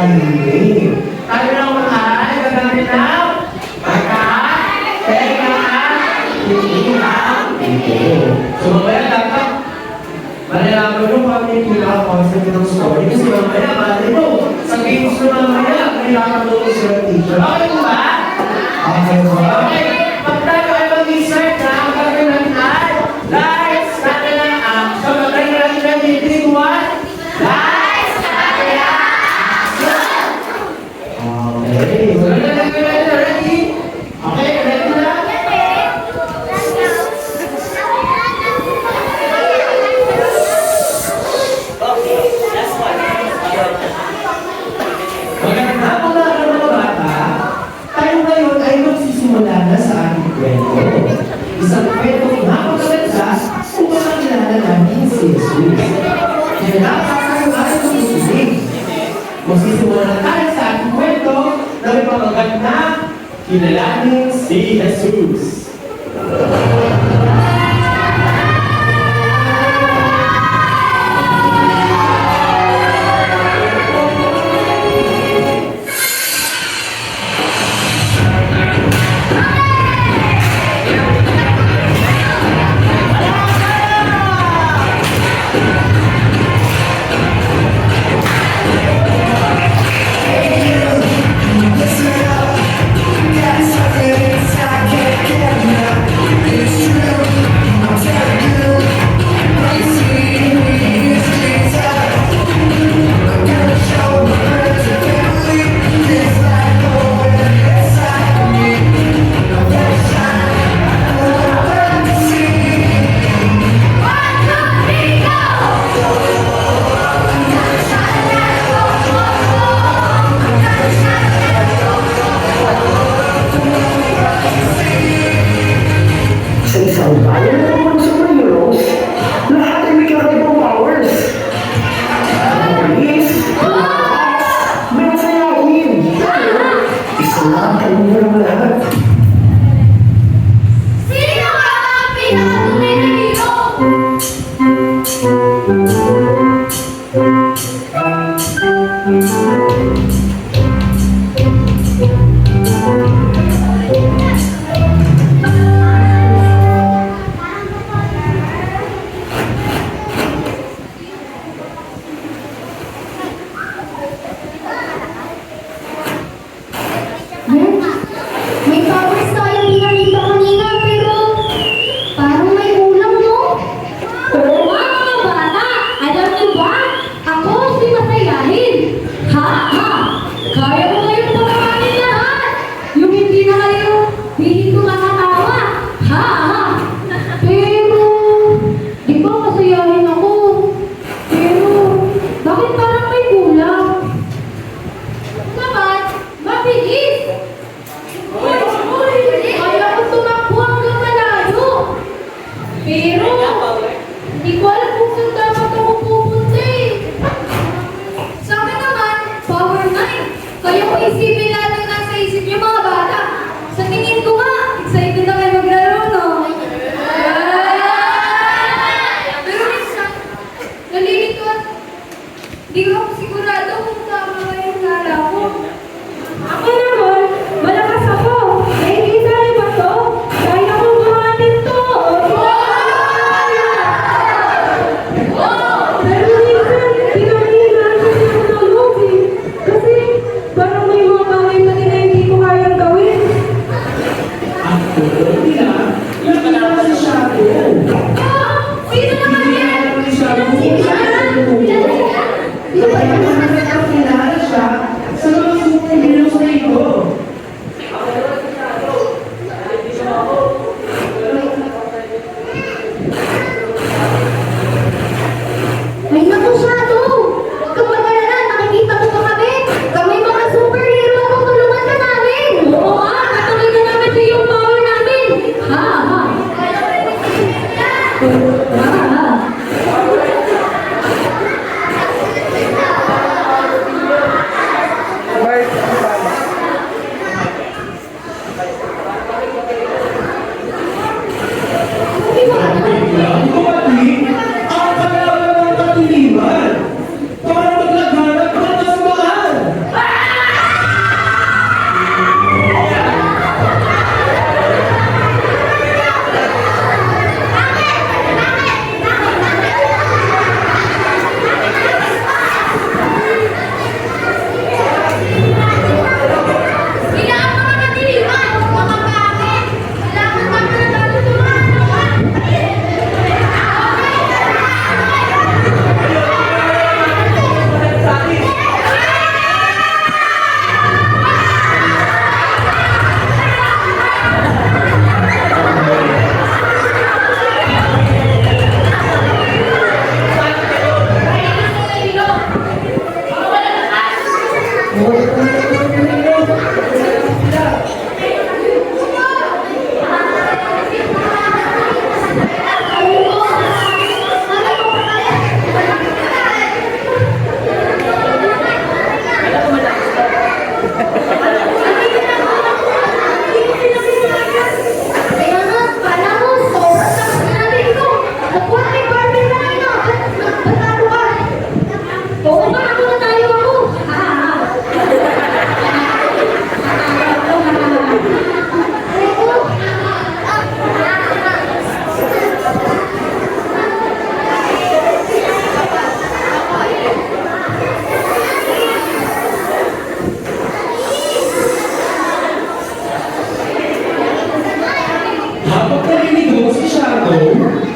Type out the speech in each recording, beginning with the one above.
tahimik. Tayo naman ay gagamit ng mata, tenga, at hindi ang ito. So mamaya dapat malalaman nyo kung ano yung pinaka-concept ng story. Kasi mamaya, mali mo, sa games ko mamaya, kailangan mo ito sila teacher. Okay mo ba? Okay ba? Okay. Pag tayo ay mag-insert na, ang gagawin natin ay lights, camera, action. Magkain natin ng 3, 2, 1. Lights, camera, action! Okay. So, ready? Okay, ready na? Magandang hapon mga bata. Tayo ngayon ay magsisimula na sa ating kwento. Isang kwento napakaganda kung makakilala natin si Jesus. Kaya dapat tayo ay makikinig. Magsisimula na tayo sa ating kwento na may pamaganda kilalanin si Jesus. Ay,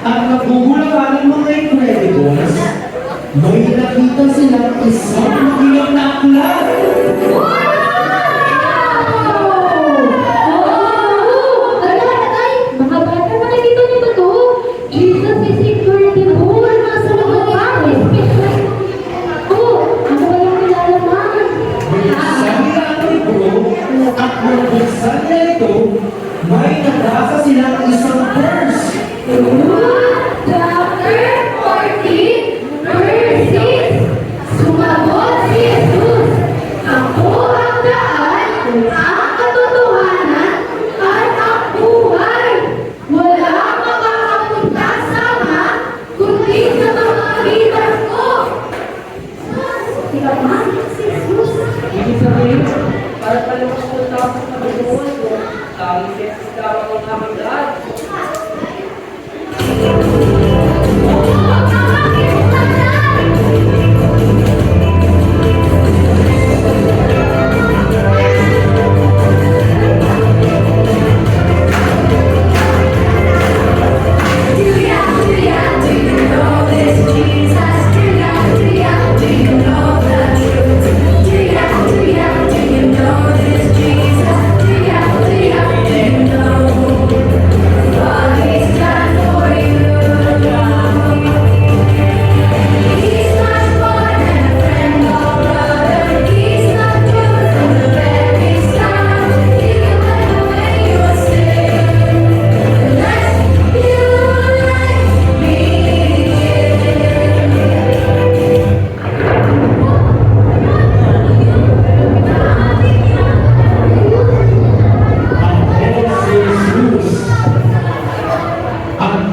At nagugulakan ng mga incredibles, may nakita silang isang makilang na aklat. Binuksan nila ang libro at nang buksan niya ito, may nabasa silang isang verse. Sumagot si Jesus, "Ako ang daan, ang katotohanan, at ang buhay. Walang makakapunta sa Ama, kundi sa pamamagitan ko." Ikaw man, si Jesus. Ibig sabihin, para palabas po tayo sa Panginoon ko, tanging Jesus lamang ang aming daan.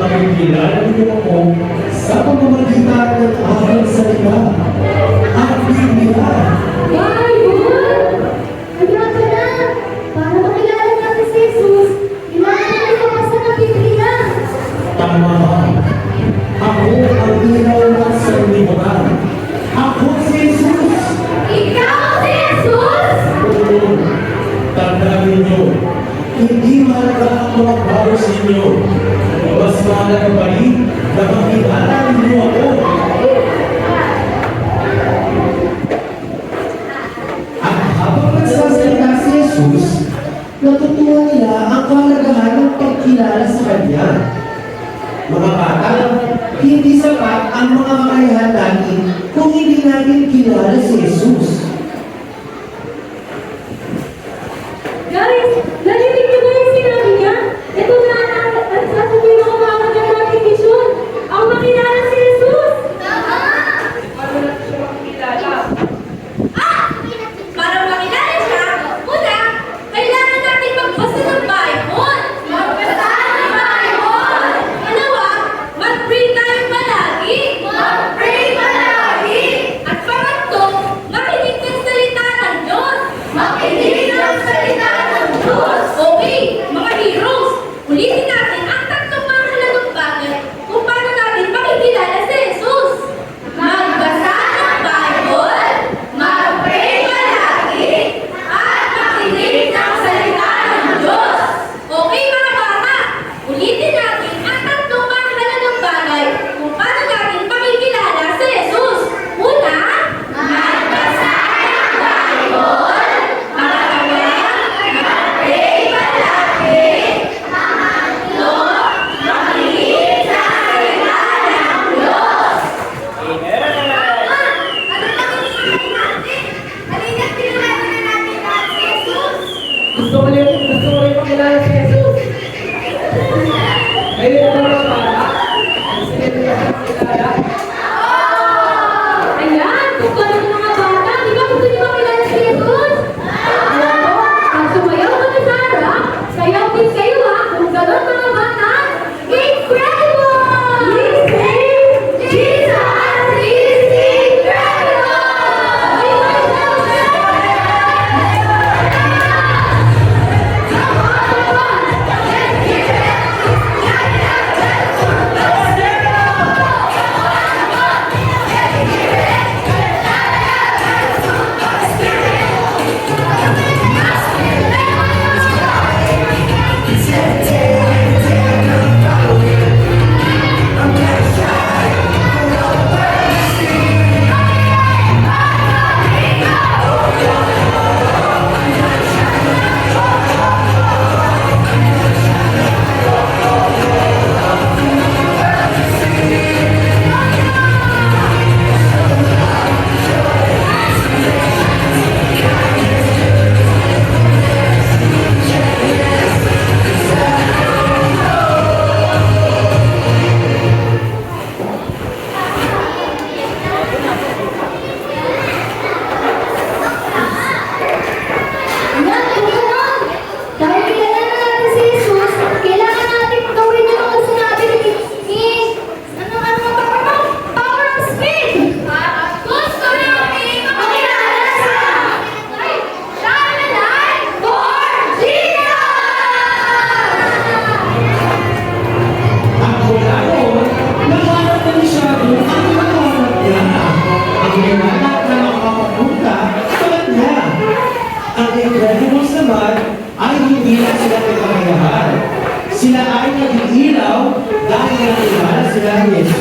Nakikilala niyo ako sa pamamagitan ng aking salita at Biblia. Para makilala natin si Jesus, kailangan natin mabasa ng Biblia. Tama ba? Ako ang ilaw ng sanlibutan. Ako si Jesus. Ikaw si Jesus! Oo, tandaan ninyo, hindi mahalaga ang mga bago sa inyo. Mas mahalaga pa rin na makilala ninyo ako. At habang nagsasalita si Jesus, natutuwa nila ang kahalagahan ng pagkilala sa Kanya. Mga bata, hindi sapat ang mga kakayahan natin kung hindi natin kilala si Jesus. Guys, narinig niyo ba yung sinabi niya? Ito na ang sasabihin ko mahalaga nating misyon. Ang makilala si Jesus! Tama! Paano natin siya makikilala? Para makilala siya, una, kailangan natin magbasa ng Bible. Magbasa ng Bible! Pangalawa, mag-pray tayo palagi. Mag-pray palagi! At pangatlo, makinig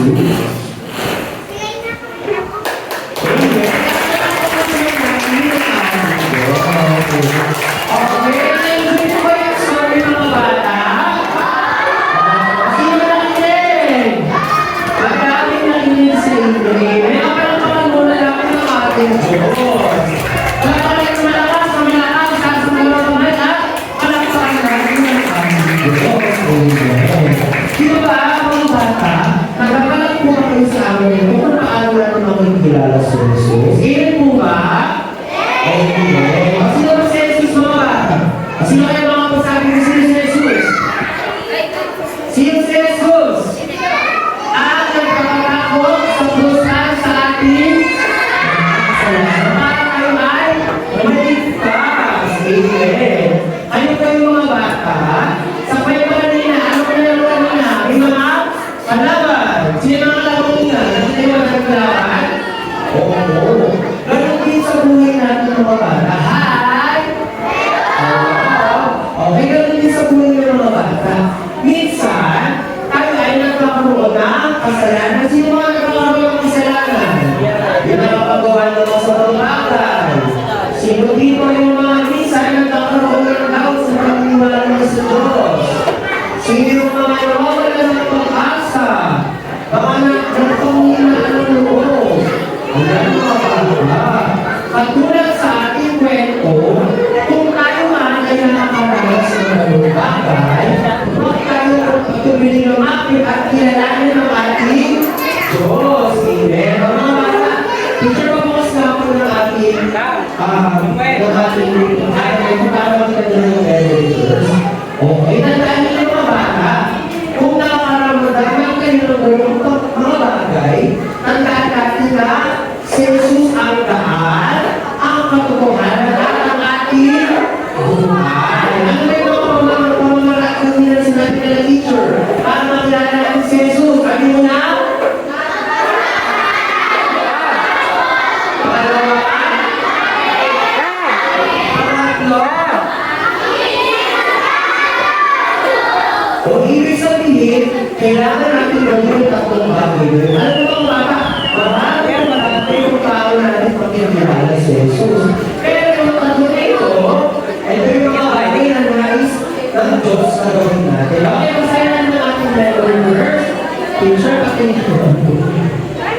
Jesus. Okay, naisip ko yung story ng mga bata. Sino nakinig? Maraming nakinig sa Ingrid. May kapalapakan muna namin ang ating Diyos. Palakpakan ng malakas, sa sumunod naman at palakpakan natin ang ating Diyos. Di ba mga bata, nagpapalag po kayo sa amin kung paano natin makikilala sa Jesus? Iyon po ba? Okay. Sino ba si Jesus mga bata? Sino kayo mga pasabi ni si Jesus? Sino si Jesus? At nagpapangako sa pusan sa ating kayo ay maligtas. Amen. Ano kayo mga bata? Sa payaman nila, ano pinalaman nila? May mga palaban. Sino mga laban nila? Ano kayo magkakalaban? Oo. Ganun din sa buhay natin mga bata. Hi! Okay, ganun din sa buhay ng mga bata. Minsan, tayo ay nagkakaroon ng kasalanan. Sino mga nagkakaroon ng kasalanan? Yung nakapagawa ng mga sa mga bagay. Sino dito yung mga minsan nagkakaroon ng doubt sa pagniwala ng sa Diyos? Sino yung mga nawawala ng pag-asa? Mga nagpanghinaan ng loob? Ang katulad sa ating kwento, kung tayo man ay nakakaranas sa mga bagay, huwag tayo patuloy ng akit at kilalanin ng ating Diyos. Amen. Mga bata, teacher pa po sa ako ng ating okay, tandaan niyo mga bata, kung nakakaramdaman kayo ng ganun mga bagay, tandaan natin na si Jesus ang daan, ang katotohanan at ang ating buhay. Ano ba yung mga pamamalakad nila sinabi nila teacher? Para makilala natin si Jesus, sabi mo na? Pangalawa? Pangatlo? O ibig sabihin, kailangan natin gawin yung tatlong bagay. Ano ba mga bata? Marami yung tao natin pagkakilala si Jesus. Pero yung tatlo na ito, ito yung mga bagay na nais ng Diyos na gawin natin. Okay, masayahan ng ating memory verse. Teacher, ating ito.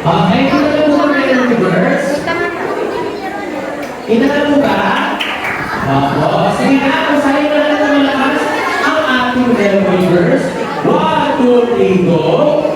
Okay, ito na po ang memory verse. Inatan mo ba? Oo. Sige na, masayahan na lang ng malakas ang ating memory verse. 1, 2, 3, go!